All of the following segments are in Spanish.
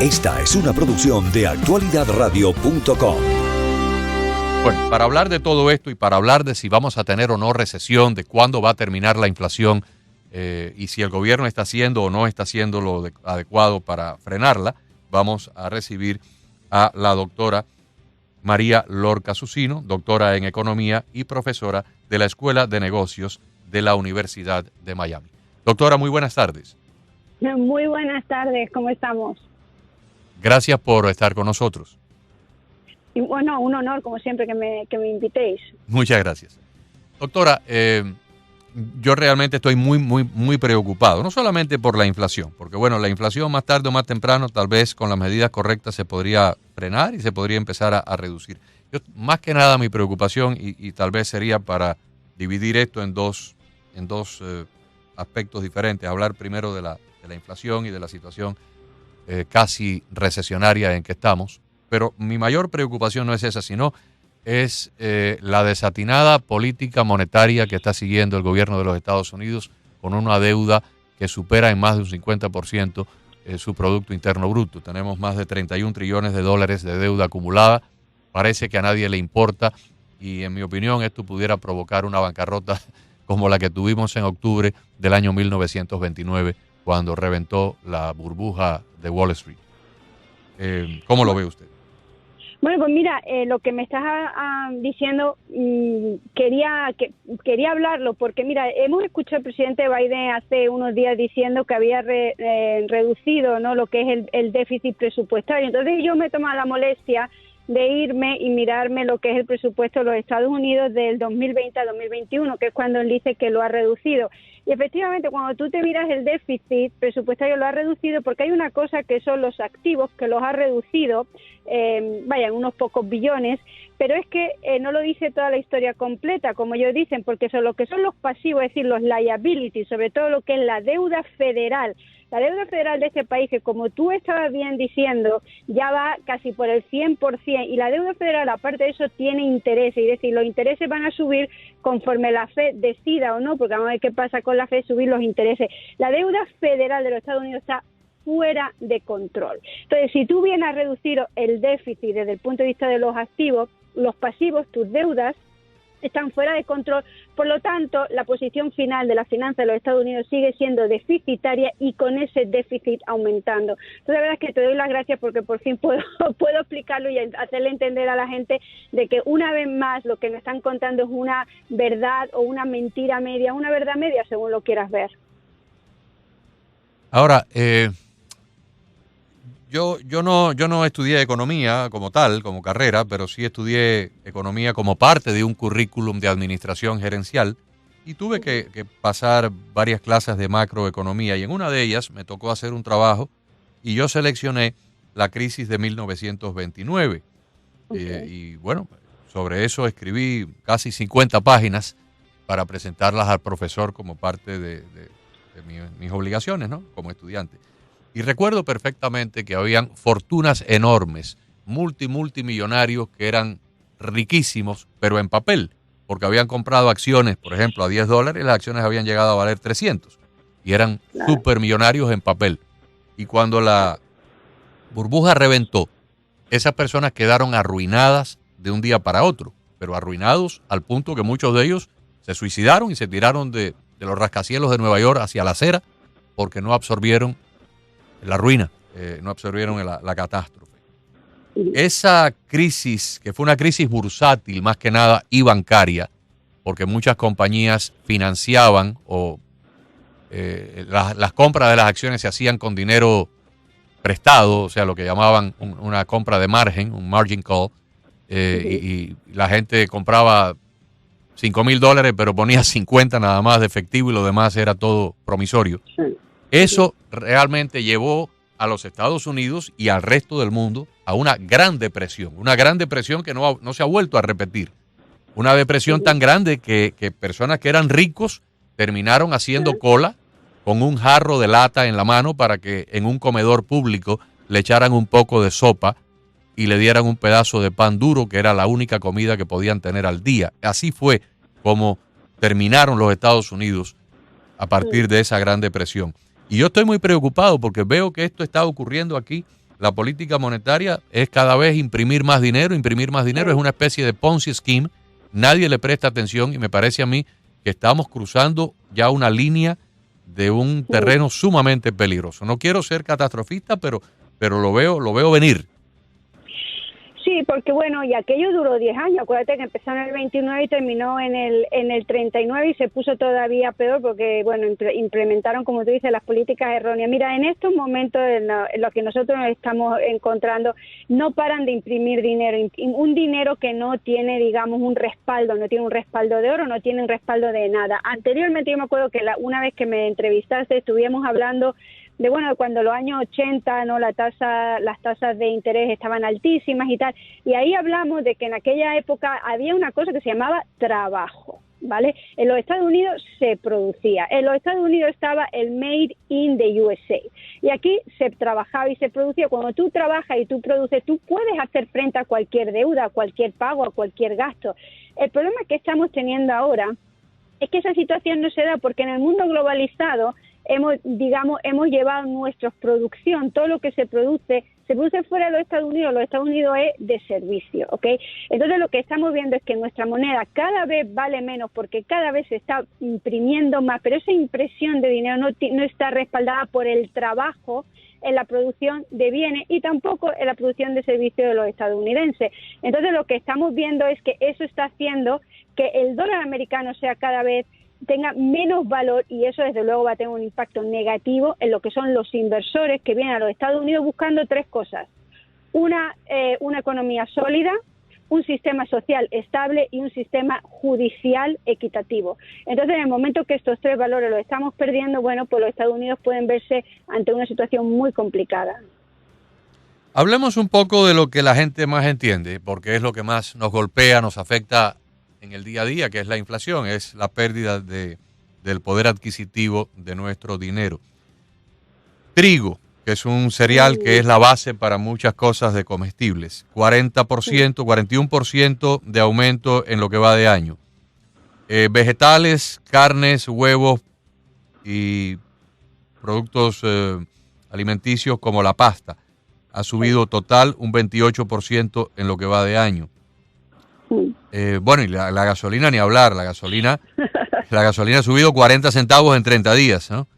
Esta es una producción de actualidadradio.com. Bueno, para hablar de todo esto y para hablar de si vamos a tener o no recesión, de cuándo va a terminar la inflación y si el gobierno está haciendo o no está haciendo lo adecuado para frenarla, vamos a recibir a la doctora María Lorca Susino, doctora en Economía y profesora de la Escuela de Negocios de la Universidad de Miami. Doctora, muy buenas tardes. Muy buenas tardes, ¿cómo estamos? Gracias por estar con nosotros. Y bueno, un honor, como siempre, que me invitéis. Muchas gracias. Doctora, yo realmente estoy muy preocupado, no solamente por la inflación, porque bueno, la inflación más tarde o más temprano, tal vez con las medidas correctas se podría frenar y se podría empezar a reducir. Más que nada mi preocupación, y tal vez sería para dividir esto en dos aspectos diferentes, hablar primero de la inflación y de la situación casi recesionaria en que estamos, pero mi mayor preocupación no es esa, sino es la desatinada política monetaria que está siguiendo el gobierno de los Estados Unidos con una deuda que supera en más de un 50% su Producto Interno Bruto. Tenemos más de 31 trillones de dólares de deuda acumulada. Parece que a nadie le importa y en mi opinión esto pudiera provocar una bancarrota como la que tuvimos en octubre del año 1929 cuando reventó la burbuja de Wall Street. ¿Cómo lo ve usted? Bueno, pues mira, lo que me estás diciendo, quería hablarlo, porque mira, hemos escuchado al presidente Biden hace unos días diciendo que había reducido, ¿no?, lo que es el déficit presupuestario. Entonces yo me he tomado la molestia de irme y mirarme lo que es el presupuesto de los Estados Unidos del 2020 a 2021, que es cuando él dice que lo ha reducido. Y efectivamente, cuando tú te miras el déficit presupuestario, lo ha reducido porque hay una cosa que son los activos, que los ha reducido, en unos pocos billones, pero es que no lo dice toda la historia completa, como ellos dicen, porque son lo que son los pasivos, es decir, los liabilities, sobre todo lo que es la deuda federal. La deuda federal de este país, que como tú estabas bien diciendo, ya va casi por el 100%, y la deuda federal, aparte de eso, tiene intereses, es decir, los intereses van a subir conforme la Fed decida o no, porque vamos a ver qué pasa con la Fed, subir los intereses. La deuda federal de los Estados Unidos está fuera de control. Entonces, si tú vienes a reducir el déficit desde el punto de vista de los activos, los pasivos, tus deudas, están fuera de control, por lo tanto, la posición final de la finanza de los Estados Unidos sigue siendo deficitaria y con ese déficit aumentando. Entonces, la verdad es que te doy las gracias porque por fin puedo explicarlo y hacerle entender a la gente de que una vez más lo que me están contando es una verdad o una mentira media, una verdad media según lo quieras ver. Ahora, yo no estudié economía como tal, como carrera, pero sí estudié economía como parte de un currículum de administración gerencial y tuve que pasar varias clases de macroeconomía y en una de ellas me tocó hacer un trabajo y yo seleccioné la crisis de 1929. Okay. Y bueno, sobre eso escribí casi 50 páginas para presentarlas al profesor como parte de mis obligaciones, ¿no?, como estudiante. Y recuerdo perfectamente que habían fortunas enormes, multimillonarios que eran riquísimos, pero en papel, porque habían comprado acciones, por ejemplo, a $10, las acciones habían llegado a valer 300 y eran supermillonarios en papel. Y cuando la burbuja reventó, esas personas quedaron arruinadas de un día para otro, pero arruinados al punto que muchos de ellos se suicidaron y se tiraron de los rascacielos de Nueva York hacia la acera porque no absorbieron la ruina, no absorbieron la catástrofe. Esa crisis, que fue una crisis bursátil más que nada y bancaria, porque muchas compañías financiaban o las compras de las acciones se hacían con dinero prestado, o sea, lo que llamaban una compra de margen, un margin call, y la gente compraba $5,000, pero ponía 50 nada más de efectivo y lo demás era todo promisorio. Eso realmente llevó a los Estados Unidos y al resto del mundo a una gran depresión que no se ha vuelto a repetir. Una depresión tan grande que personas que eran ricos terminaron haciendo cola con un jarro de lata en la mano para que en un comedor público le echaran un poco de sopa y le dieran un pedazo de pan duro, que era la única comida que podían tener al día. Así fue como terminaron los Estados Unidos a partir de esa gran depresión. Y yo estoy muy preocupado porque veo que esto está ocurriendo aquí. la política monetaria es cada vez imprimir más dinero, es una especie de Ponzi scheme, nadie le presta atención y me parece a mí que estamos cruzando ya una línea de un terreno sumamente peligroso. No quiero ser catastrofista, pero lo veo venir. Sí, porque bueno, y aquello duró 10 años. Acuérdate que empezó en el 29 y terminó en el 39 y se puso todavía peor porque, bueno, implementaron, como tú dices, las políticas erróneas. Mira, en estos momentos en lo que nosotros nos estamos encontrando, no paran de imprimir dinero. Un dinero que no tiene, digamos, un respaldo, no tiene un respaldo de oro, no tiene un respaldo de nada. Anteriormente yo me acuerdo que una vez que me entrevistaste estuvimos hablando de cuando los años 80, ¿no? Las tasas de interés estaban altísimas y tal, y ahí hablamos de que en aquella época había una cosa que se llamaba trabajo, ¿vale? En los Estados Unidos se producía, en los Estados Unidos estaba el Made in the USA, y aquí se trabajaba y se producía. Cuando tú trabajas y tú produces, tú puedes hacer frente a cualquier deuda, a cualquier pago, a cualquier gasto. El problema que estamos teniendo ahora es que esa situación no se da porque en el mundo globalizado hemos llevado nuestra producción, todo lo que se produce fuera de los Estados Unidos es de servicio, ¿ok? Entonces lo que estamos viendo es que nuestra moneda cada vez vale menos porque cada vez se está imprimiendo más, pero esa impresión de dinero no está respaldada por el trabajo en la producción de bienes y tampoco en la producción de servicios de los estadounidenses. Entonces lo que estamos viendo es que eso está haciendo que el dólar americano sea cada vez tenga menos valor, y eso desde luego va a tener un impacto negativo en lo que son los inversores que vienen a los Estados Unidos buscando tres cosas: una economía sólida, un sistema social estable y un sistema judicial equitativo. Entonces, en el momento que estos tres valores los estamos perdiendo, bueno, pues los Estados Unidos pueden verse ante una situación muy complicada. Hablemos un poco de lo que la gente más entiende, porque es lo que más nos golpea, nos afecta en el día a día, que es la inflación, es la pérdida del poder adquisitivo de nuestro dinero. Trigo, que es un cereal que es la base para muchas cosas de comestibles, 41% de aumento en lo que va de año. Vegetales, carnes, huevos y productos alimenticios como la pasta, ha subido total un 28% en lo que va de año. Bueno, y la gasolina ni hablar, la gasolina ha subido 40 centavos en 30 días, ¿no?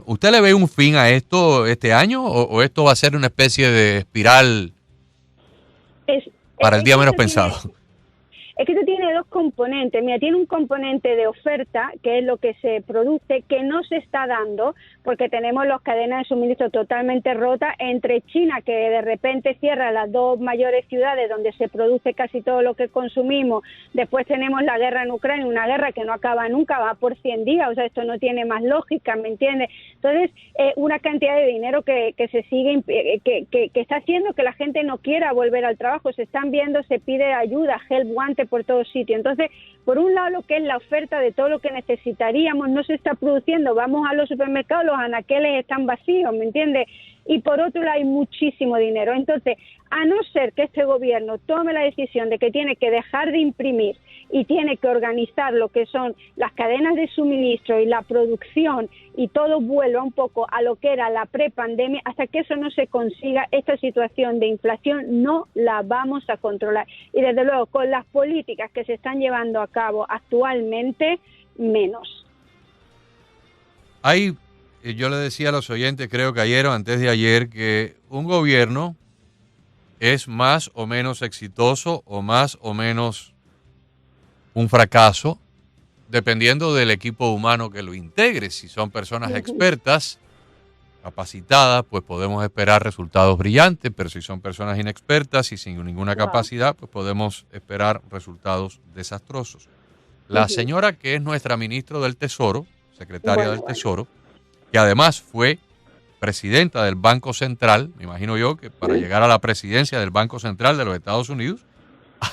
¿Usted le ve un fin a esto este año o esto va a ser una especie de espiral para el día menos pensado? Es que esto tiene dos componentes. Mira, tiene un componente de oferta, que es lo que se produce, que no se está dando, porque tenemos las cadenas de suministro totalmente rotas entre China, que de repente cierra las dos mayores ciudades donde se produce casi todo lo que consumimos. Después tenemos la guerra en Ucrania, una guerra que no acaba nunca, va por 100 días, o sea, esto no tiene más lógica, ¿me entiendes? Entonces, una cantidad de dinero que se sigue, que está haciendo que la gente no quiera volver al trabajo. Se están viendo, se pide ayuda, help wanted por todos sitios. Entonces, por un lado, lo que es la oferta de todo lo que necesitaríamos no se está produciendo. Vamos a los supermercados, los anaqueles están vacíos, ¿me entiendes? Y por otro lado hay muchísimo dinero. Entonces, a no ser que este gobierno tome la decisión de que tiene que dejar de imprimir y tiene que organizar lo que son las cadenas de suministro y la producción y todo vuelva un poco a lo que era la prepandemia, hasta que eso no se consiga, esta situación de inflación no la vamos a controlar. Y desde luego, con las políticas que se están llevando a cabo actualmente, menos. Yo le decía a los oyentes, creo que ayer o antes de ayer, que un gobierno es más o menos exitoso o más o menos un fracaso, dependiendo del equipo humano que lo integre. Si son personas expertas, capacitadas, pues podemos esperar resultados brillantes, pero si son personas inexpertas y sin ninguna capacidad, pues podemos esperar resultados desastrosos. La señora que es nuestra ministra del Tesoro, secretaria del Tesoro, que además fue presidenta del Banco Central, me imagino yo que para llegar a la presidencia del Banco Central de los Estados Unidos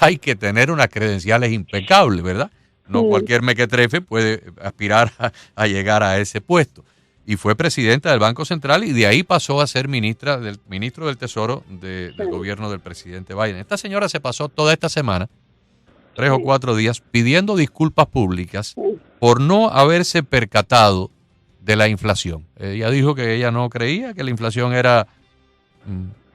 hay que tener unas credenciales impecables, ¿verdad? No cualquier mequetrefe puede aspirar a llegar a ese puesto. Y fue presidenta del Banco Central y de ahí pasó a ser ministro del Tesoro del gobierno del presidente Biden. Esta señora se pasó toda esta semana, 3 o 4 días, pidiendo disculpas públicas por no haberse percatado de la inflación. Ella dijo que ella no creía que la inflación era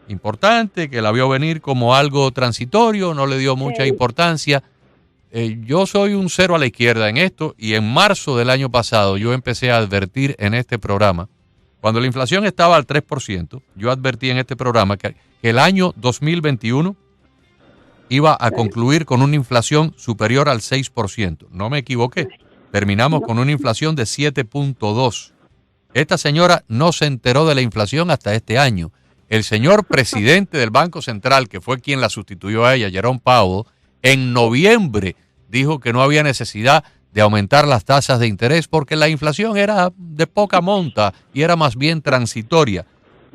importante, que la vio venir como algo transitorio, no le dio mucha importancia. Yo soy un cero a la izquierda en esto, y en marzo del año pasado yo empecé a advertir en este programa, cuando la inflación estaba al 3%, yo advertí en este programa que el año 2021 iba a concluir con una inflación superior al 6%. No me equivoqué. Terminamos con una inflación de 7.2%. Esta señora no se enteró de la inflación hasta este año. El señor presidente del Banco Central, que fue quien la sustituyó a ella, Jerome Powell, en noviembre dijo que no había necesidad de aumentar las tasas de interés porque la inflación era de poca monta y era más bien transitoria.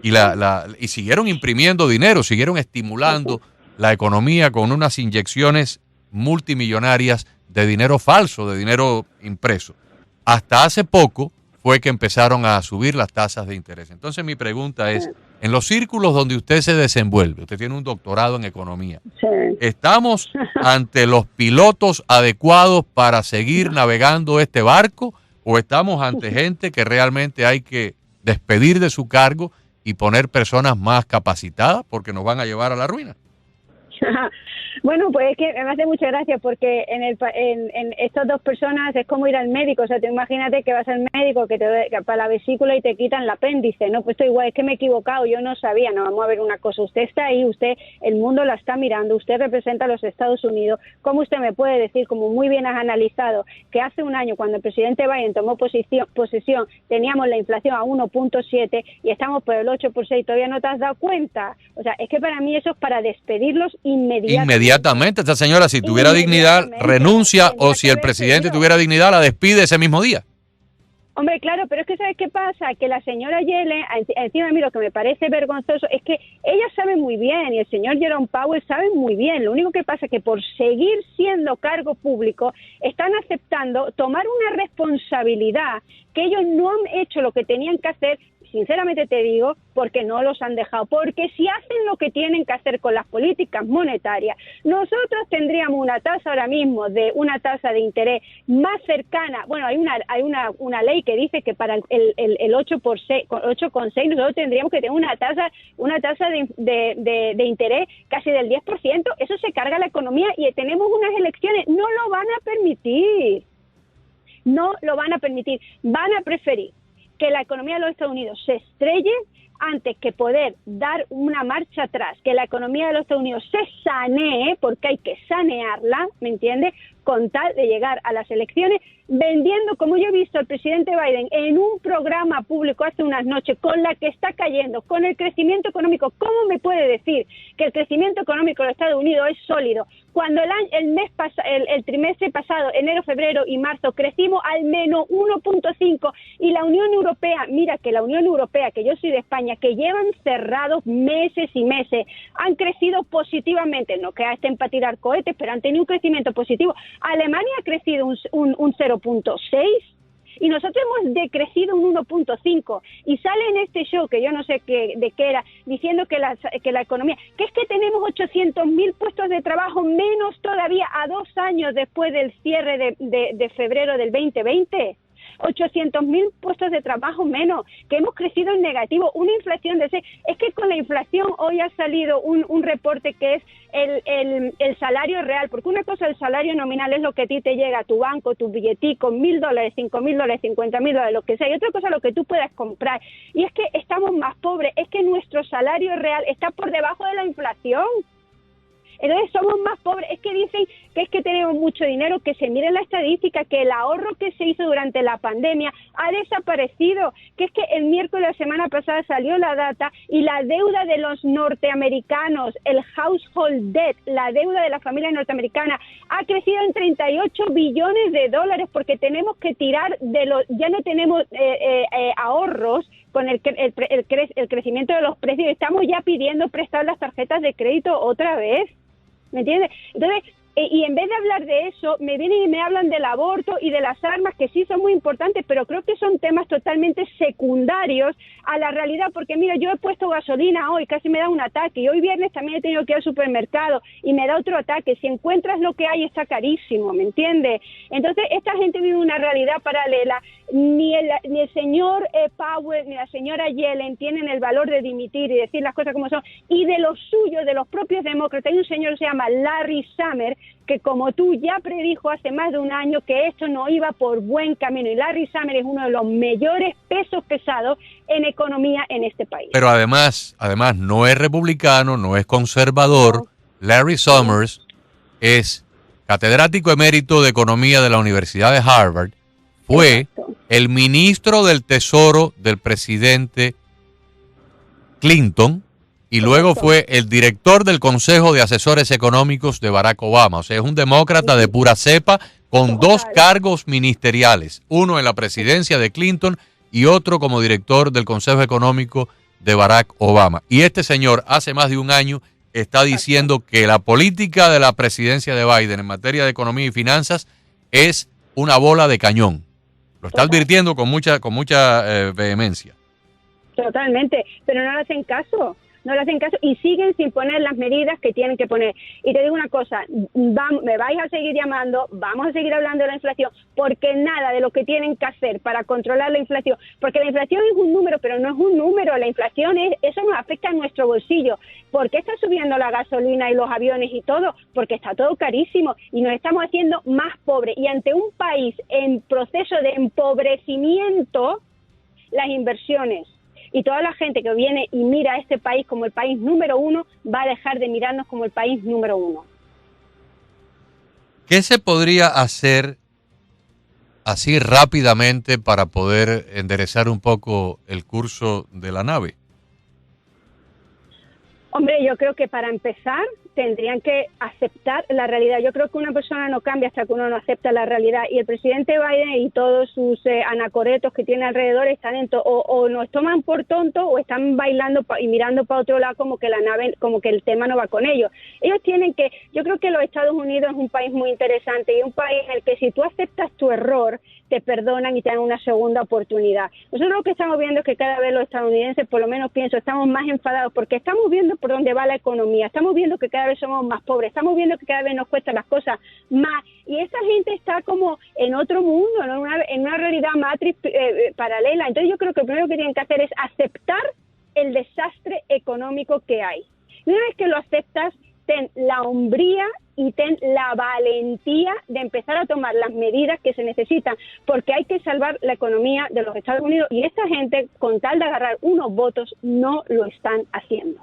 Y siguieron imprimiendo dinero, siguieron estimulando la economía con unas inyecciones multimillonarias de dinero falso, de dinero impreso. Hasta hace poco fue que empezaron a subir las tasas de interés. Entonces mi pregunta es, en los círculos donde usted se desenvuelve, usted tiene un doctorado en economía, ¿estamos ante los pilotos adecuados para seguir navegando este barco o estamos ante gente que realmente hay que despedir de su cargo y poner personas más capacitadas porque nos van a llevar a la ruina? Bueno, pues es que me hace mucha gracia porque en estas dos personas es como ir al médico. O sea, tú imagínate que vas al médico que para la vesícula y te quitan el apéndice, ¿no? Pues esto igual, es que me he equivocado, yo no sabía. No, vamos a ver una cosa, usted está ahí, el mundo la está mirando, usted representa a los Estados Unidos. ¿Cómo usted me puede decir, como muy bien has analizado, que hace un año cuando el presidente Biden tomó posesión teníamos la inflación a 1.7 y estamos por el 8% y todavía no te has dado cuenta? O sea, es que para mí eso es para despedirlos inmediatamente. Esta señora, si tuviera dignidad, renuncia, o si el presidente tuviera dignidad, la despide ese mismo día. Hombre, claro, pero es que ¿sabes qué pasa? Que la señora Yellen, encima de mí lo que me parece vergonzoso es que ella sabe muy bien y el señor Jerome Powell sabe muy bien. Lo único que pasa es que por seguir siendo cargo público están aceptando tomar una responsabilidad que ellos no han hecho lo que tenían que hacer. Sinceramente te digo, porque no los han dejado, porque si hacen lo que tienen que hacer con las políticas monetarias, nosotros tendríamos una tasa ahora mismo una tasa de interés más cercana. Bueno, hay una ley que dice que para el 8,6 nosotros tendríamos que tener una tasa de interés casi del 10%. Eso se carga la economía y tenemos unas elecciones. No lo van a permitir. No lo van a permitir. Van a preferir que la economía de los Estados Unidos se estrelle antes que poder dar una marcha atrás, que la economía de los Estados Unidos se sanee, porque hay que sanearla, ¿me entiendes?, con tal de llegar a las elecciones, vendiendo, como yo he visto al presidente Biden en un programa público hace unas noches, con la que está cayendo, con el crecimiento económico. ¿Cómo me puede decir que el crecimiento económico de los Estados Unidos es sólido cuando el trimestre pasado, enero, febrero y marzo, crecimos al menos 1.5 y la Unión Europea, mira que la Unión Europea, que yo soy de España, que llevan cerrados meses y meses, han crecido positivamente, no que estén para tirar cohetes, pero han tenido un crecimiento positivo. Alemania ha crecido un 0.6 y nosotros hemos decrecido un 1.5 y sale en este show, que yo no sé de qué era, diciendo que la economía, que es que tenemos 800.000 puestos de trabajo menos todavía a 2 años después del cierre de febrero del 2020. 800.000 puestos de trabajo menos, que hemos crecido en negativo, una inflación de es que con la inflación hoy ha salido un reporte que es el salario real, porque una cosa, el salario nominal es lo que a ti te llega a tu banco, tu billetico, $1,000, $5,000, $50,000, lo que sea, y otra cosa lo que tú puedas comprar, y es que estamos más pobres, es que nuestro salario real está por debajo de la inflación. Entonces somos más pobres. Es que dicen que es que tenemos mucho dinero, que se mire la estadística, que el ahorro que se hizo durante la pandemia ha desaparecido, que es que el miércoles de la semana pasada salió la data y la deuda de los norteamericanos, el household debt, la deuda de la familia norteamericana ha crecido en $38 billones porque tenemos que tirar ya no tenemos ahorros con el crecimiento de los precios, estamos ya pidiendo prestar las tarjetas de crédito otra vez. ¿Me entiendes? Entonces, Y en vez de hablar de eso, me vienen y me hablan del aborto y de las armas, que sí son muy importantes, pero creo que son temas totalmente secundarios a la realidad, porque mira, yo he puesto gasolina hoy, casi me da un ataque, y hoy viernes también he tenido que ir al supermercado y me da otro ataque. Si encuentras lo que hay, está carísimo, ¿me entiendes? Entonces, esta gente vive una realidad paralela. Ni el señor Powell ni la señora Yellen tienen el valor de dimitir y decir las cosas como son, y de los suyos, de los propios demócratas. Hay un señor que se llama Larry Summers, que como tú ya predijo hace más de un año que esto no iba por buen camino, y Larry Summers es uno de los mayores pesos pesados en economía en este país. Pero además no es republicano, no es conservador. No. Larry Summers es catedrático emérito de economía de la Universidad de Harvard. Fue el ministro del Tesoro del presidente Clinton y luego fue el director del Consejo de Asesores Económicos de Barack Obama. O sea, es un demócrata de pura cepa con dos cargos ministeriales, uno en la presidencia de Clinton y otro como director del Consejo Económico de Barack Obama. Y este señor hace más de un año está diciendo que la política de la presidencia de Biden en materia de economía y finanzas es una bola de cañón. Lo está advirtiendo con mucha vehemencia. Totalmente, pero no le hacen caso. No le hacen caso y siguen sin poner las medidas que tienen que poner. Y te digo una cosa, me vais a seguir llamando, vamos a seguir hablando de la inflación, porque nada de lo que tienen que hacer para controlar la inflación, porque la inflación es un número, pero no es un número, la inflación eso nos afecta a nuestro bolsillo. ¿Por qué está subiendo la gasolina y los aviones y todo? Porque está todo carísimo y nos estamos haciendo más pobres. Y ante un país en proceso de empobrecimiento, las inversiones y toda la gente que viene y mira a este país como el país número uno va a dejar de mirarnos como el país número uno. ¿Qué se podría hacer así rápidamente para poder enderezar un poco el curso de la nave? Hombre, yo creo que para empezar tendrían que aceptar la realidad. Yo creo que una persona no cambia hasta que uno no acepta la realidad. Y el presidente Biden y todos sus anacoretos que tiene alrededor están o nos toman por tontos o están bailando y mirando para otro lado como que la nave, como que el tema no va con ellos. Ellos tienen que, yo creo que los Estados Unidos es un país muy interesante y un país en el que si tú aceptas tu error, te perdonan y te dan una segunda oportunidad. Nosotros lo que estamos viendo es que cada vez los estadounidenses, por lo menos pienso, estamos más enfadados porque estamos viendo por dónde va la economía, estamos viendo que cada vez somos más pobres, estamos viendo que cada vez nos cuestan las cosas más y esa gente está como en otro mundo, ¿no? en una realidad matriz paralela. Entonces yo creo que lo primero que tienen que hacer es aceptar el desastre económico que hay. Y una vez que lo aceptas, ten la hombría y ten la valentía de empezar a tomar las medidas que se necesitan, porque hay que salvar la economía de los Estados Unidos y esta gente, con tal de agarrar unos votos, no lo están haciendo.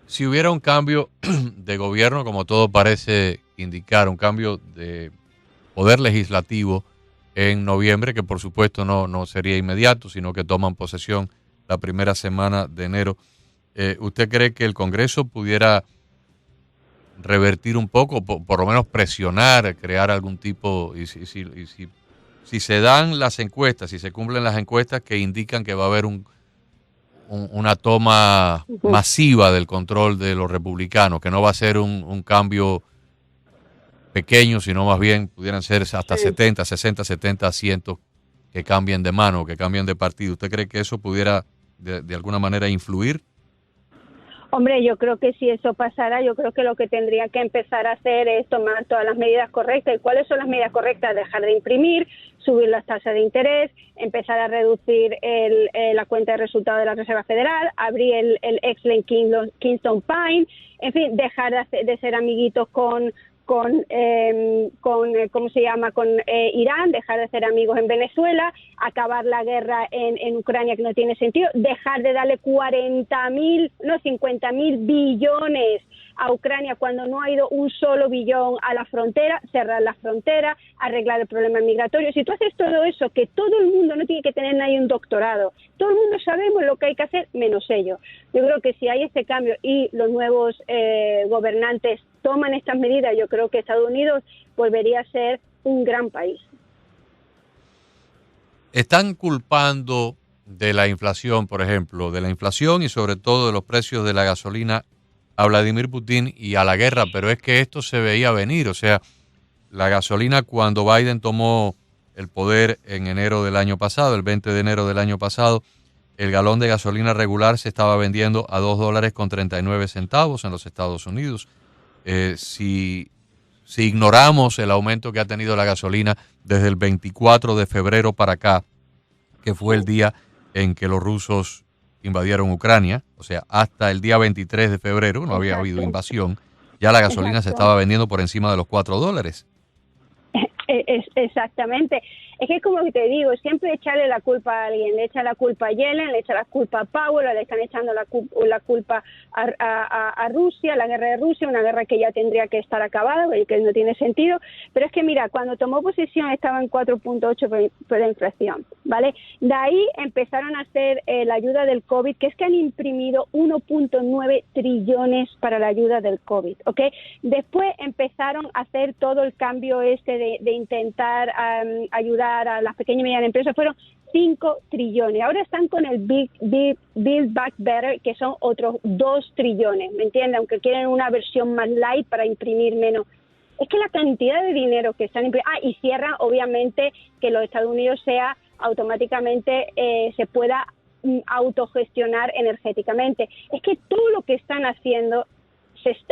Si hubiera un cambio de gobierno, como todo parece indicar, un cambio de poder legislativo en noviembre, que por supuesto no sería inmediato, sino que toman posesión la primera semana de enero, ¿usted cree que el Congreso pudiera revertir un poco, por lo menos presionar, crear algún tipo, y si se dan las encuestas, si se cumplen las encuestas que indican que va a haber una toma masiva del control de los republicanos, que no va a ser un cambio pequeño, sino más bien pudieran ser hasta 70, 60, 70 asientos que cambien de mano, que cambien de partido? ¿Usted cree que eso pudiera de alguna manera influir? Hombre, yo creo que si eso pasara, yo creo que lo que tendría que empezar a hacer es tomar todas las medidas correctas. ¿Y cuáles son las medidas correctas? Dejar de imprimir, subir las tasas de interés, empezar a reducir la cuenta de resultados de la Reserva Federal, abrir el Exlink Keystone Pine, en fin, dejar de ser amiguitos con ¿cómo se llama? Con Irán, dejar de ser amigos en Venezuela, acabar la guerra en Ucrania que no tiene sentido, dejar de darle 50.000 billones a Ucrania cuando no ha ido un solo billón a la frontera, cerrar la frontera, arreglar el problema migratorio. Si tú haces todo eso, que todo el mundo no tiene que tener nadie un doctorado, todo el mundo sabemos lo que hay que hacer, menos ellos. Yo creo que si hay este cambio y los nuevos gobernantes toman estas medidas, yo creo que Estados Unidos volvería a ser un gran país. Están culpando de la inflación, por ejemplo, de la inflación y sobre todo de los precios de la gasolina a Vladimir Putin y a la guerra, pero es que esto se veía venir. O sea, la gasolina, cuando Biden tomó el poder en enero del año pasado, el 20 de enero del año pasado, el galón de gasolina regular se estaba vendiendo a $2.39 en los Estados Unidos. Si ignoramos el aumento que ha tenido la gasolina desde el 24 de febrero para acá, que fue el día en que los rusos invadieron Ucrania, o sea, hasta el día 23 de febrero no había habido invasión, ya la gasolina se estaba vendiendo por encima de los $4. Exactamente. Es que, como te digo, siempre echarle la culpa a alguien. Le echan la culpa a Yellen, le echan la culpa a Powell, le están echando la culpa a Rusia, la guerra de Rusia, una guerra que ya tendría que estar acabada, porque no tiene sentido. Pero es que, mira, cuando tomó posesión estaba en 4.8 por inflación, ¿vale? De ahí empezaron a hacer la ayuda del COVID, que es que han imprimido 1.9 trillones para la ayuda del COVID, ¿ok? Después empezaron a hacer todo el cambio de intentar ayudar a las pequeñas y medianas empresas. Fueron 5 trillones. Ahora están con el Build Back Better, que son otros 2 trillones, ¿me entiendes? Aunque quieren una versión más light para imprimir menos. Es que la cantidad de dinero que están imprimiendo... y cierran, obviamente, que los Estados Unidos sea automáticamente, se pueda autogestionar energéticamente. Es que todo lo que están haciendo,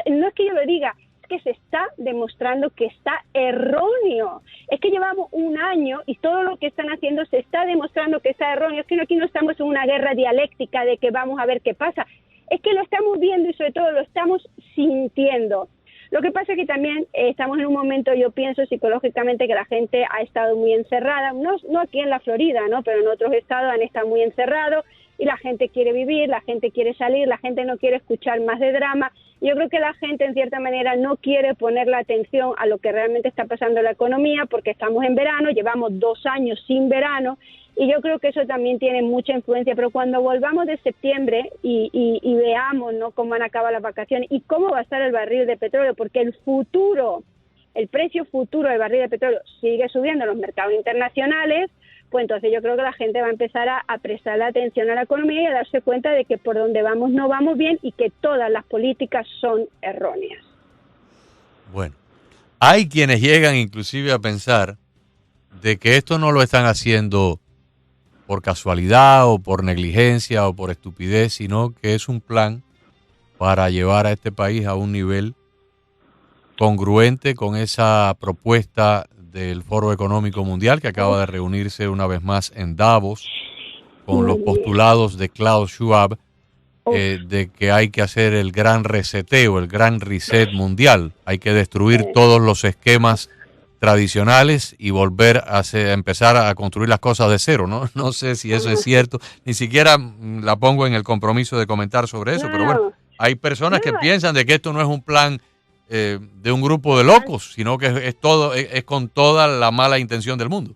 no es que yo lo diga, que se está demostrando que está erróneo. Es que llevamos un año y todo lo que están haciendo se está demostrando que está erróneo. Es que aquí no estamos en una guerra dialéctica de que vamos a ver qué pasa. Es que lo estamos viendo y sobre todo lo estamos sintiendo. Lo que pasa es que también estamos en un momento, yo pienso psicológicamente, que la gente ha estado muy encerrada, no aquí en la Florida, ¿no? Pero en otros estados han estado muy encerrados y la gente quiere vivir, la gente quiere salir, la gente no quiere escuchar más de drama. Yo creo que la gente, en cierta manera, no quiere poner la atención a lo que realmente está pasando en la economía, porque estamos en verano, llevamos 2 años sin verano, y yo creo que eso también tiene mucha influencia. Pero cuando volvamos de septiembre y veamos, ¿no?, cómo van a acabar las vacaciones y cómo va a estar el barril de petróleo, porque el precio futuro del barril de petróleo sigue subiendo en los mercados internacionales, pues entonces yo creo que la gente va a empezar a prestar atención a la economía y a darse cuenta de que por donde vamos no vamos bien y que todas las políticas son erróneas. Bueno, hay quienes llegan inclusive a pensar de que esto no lo están haciendo por casualidad o por negligencia o por estupidez, sino que es un plan para llevar a este país a un nivel congruente con esa propuesta del Foro Económico Mundial, que acaba de reunirse una vez más en Davos, con los postulados de Klaus Schwab, de que hay que hacer el gran reseteo, el gran reset mundial. Hay que destruir todos los esquemas tradicionales y volver a empezar a construir las cosas de cero, ¿no? No sé si eso es cierto, ni siquiera la pongo en el compromiso de comentar sobre eso, pero bueno, hay personas que piensan de que esto no es un plan de un grupo de locos, sino que es con toda la mala intención del mundo.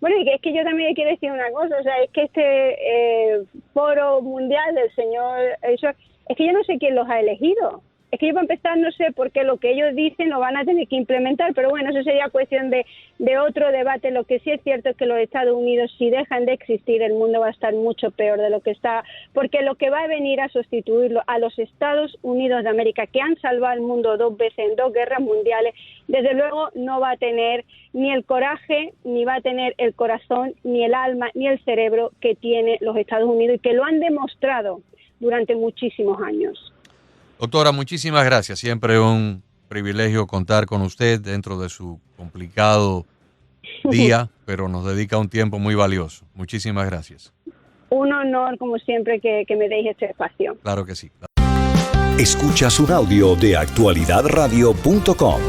Bueno, y es que yo también quiero decir una cosa, o sea, es que este foro mundial del señor, es que yo no sé quién los ha elegido. Es que yo, para empezar, no sé por qué lo que ellos dicen lo van a tener que implementar, pero bueno, eso sería cuestión de otro debate. Lo que sí es cierto es que los Estados Unidos, si dejan de existir, el mundo va a estar mucho peor de lo que está, porque lo que va a venir a sustituirlo a los Estados Unidos de América, que han salvado al mundo 2 veces en 2 guerras mundiales, desde luego no va a tener ni el coraje, ni va a tener el corazón, ni el alma, ni el cerebro que tiene los Estados Unidos y que lo han demostrado durante muchísimos años. Doctora, muchísimas gracias. Siempre un privilegio contar con usted dentro de su complicado día, pero nos dedica un tiempo muy valioso. Muchísimas gracias. Un honor, como siempre, que me deis este espacio. Claro que sí. Escuchas un audio de actualidadradio.com.